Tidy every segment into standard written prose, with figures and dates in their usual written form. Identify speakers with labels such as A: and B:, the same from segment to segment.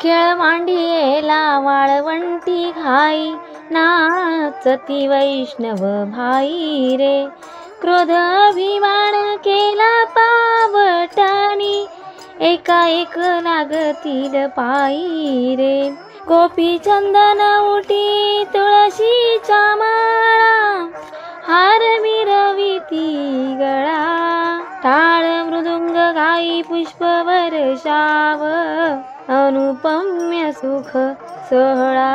A: खेळ मांडियेला वाळवंटी घाई, नाचती वैष्णव भाई रे. क्रोध अभिमान केला पावटानी, एकाएक लागतील पायी रे. गोपी चंदन उटी तुळशीच्या माळा, हार मिरविती गळा. टाळ मृदुंग गाई पुष्प वर्षाव, अनुपम्य सुख सोहळा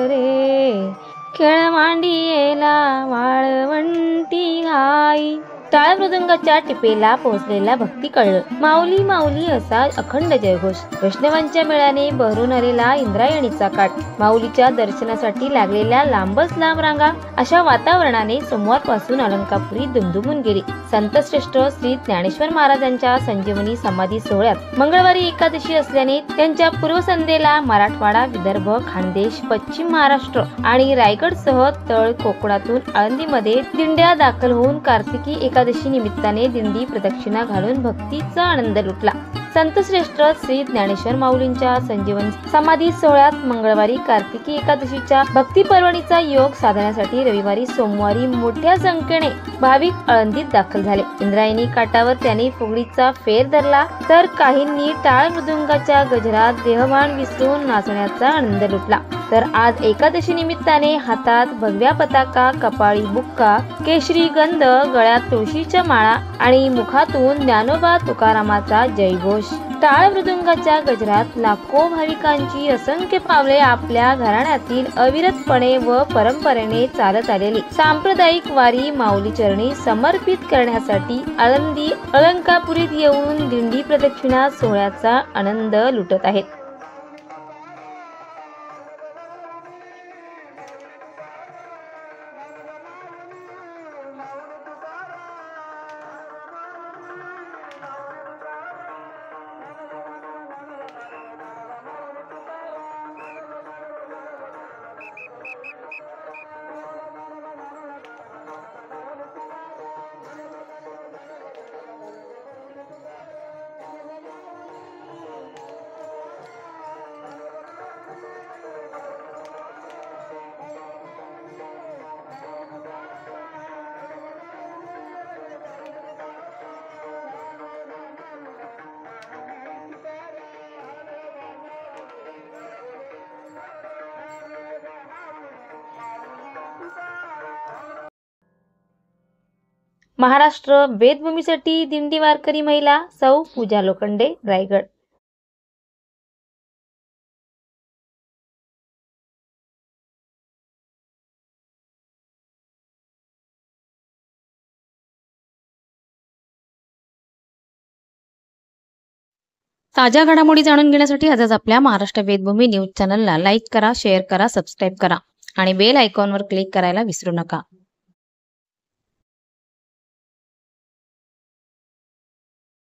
A: रे. खेळ मांडियेला वाळवंटी घाई. टाळ मृदुंगाच्या टिपेला पोहोचलेला भक्ती कळलं. माऊली माऊली असा अखंड जयघोष. वैष्णवांच्या मेळाने बहरून आलेला इंद्रायणीचा काठ, माऊलीच्या दर्शनासाठी लागलेल्या लांबच लांब रांगा, अशा वातावरणाने सोमवारपासून अलंकापुरी दुमदुमून गेली. संतश्रेष्ठ श्री ज्ञानेश्वर महाराजांच्या संजीवनी समाधी सोहळ्यात मंगळवारी एकादशी असल्याने त्यांच्या पूर्वसंध्येला मराठवाडा, विदर्भ, खानदेश, पश्चिम महाराष्ट्र आणि रायगडसह तळ कोकणातून आळंदीमध्ये दिंड्या दाखल होऊन कार्तिकी एकादशी निमित्ताने दिंडी प्रदक्षिणा घालून भक्तीचा आनंद लुटला. संतश्रेष्ठ श्री ज्ञानेश्वर माऊलींच्या संजीवन समाधी सोहळ्यात मंगळवारी कार्तिकी एकादशीच्या भक्ती पर्वणीचा योग साधण्यासाठी रविवारी सोमवारी मोठ्या संख्येने भाविक आळंदीत दाखल झाले. इंद्रायणी काठावर त्यांनी फुगडीचा फेर धरला, तर काहींनी टाळ मृदुंगाच्या गजरात देहभान विसरून नाचण्याचा आनंद लुटला. तर आज एकादशी निमित्ताने हातात भगव्या पताका, कपाळी बुक्का, केशरी गंध, गळ्यात तुळशीच्या माळा आणि मुखातून ज्ञानोबा तुकारामाचा जयघोष. टाळ मृदुंगाच्या गजरात लाखो भाविकांची असंख्य पावले आपल्या घराण्यातील अविरतपणे व परंपरेने चालत आलेली सांप्रदायिक वारी माऊली चरणी समर्पित करण्यासाठी आळंदी अलंकापुरीत येऊन दिंडी प्रदक्षिणा सोहळ्याचा आनंद लुटत आहेत. महाराष्ट्र वेदभूमीसाठी दिंडी वारकरी महिला सौ पूजा लोखंडे, रायगड. ताज्या घडामोडी जाणून घेण्यासाठी आजच आपल्या महाराष्ट्र वेदभूमी न्यूज चॅनलला लाईक करा, शेअर करा, सबस्क्राईब करा आणि बेल आयकॉनवर क्लिक करायला विसरू नका.